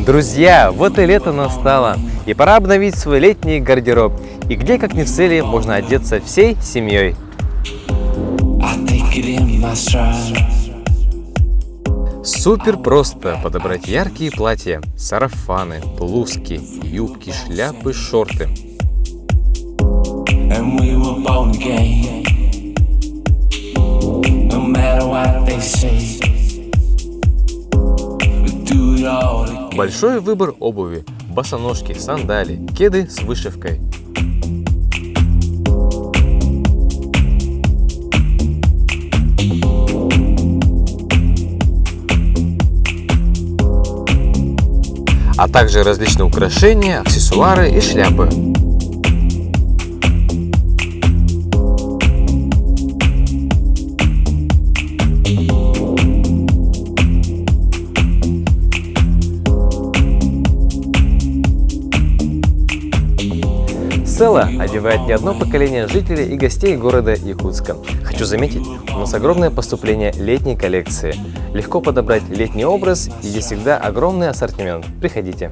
Друзья, вот и лето настало, и пора обновить свой летний гардероб. И где, как не в Сели, можно одеться всей семьей. Супер просто подобрать яркие платья, сарафаны, блузки, юбки, шляпы, шорты. Большой выбор обуви, босоножки, сандали, кеды с вышивкой. А также различные украшения, аксессуары и шляпы. Села одевает не одно поколение жителей и гостей города Якутска. Хочу заметить, у нас огромное поступление летней коллекции. Легко подобрать летний образ и есть всегда огромный ассортимент. Приходите.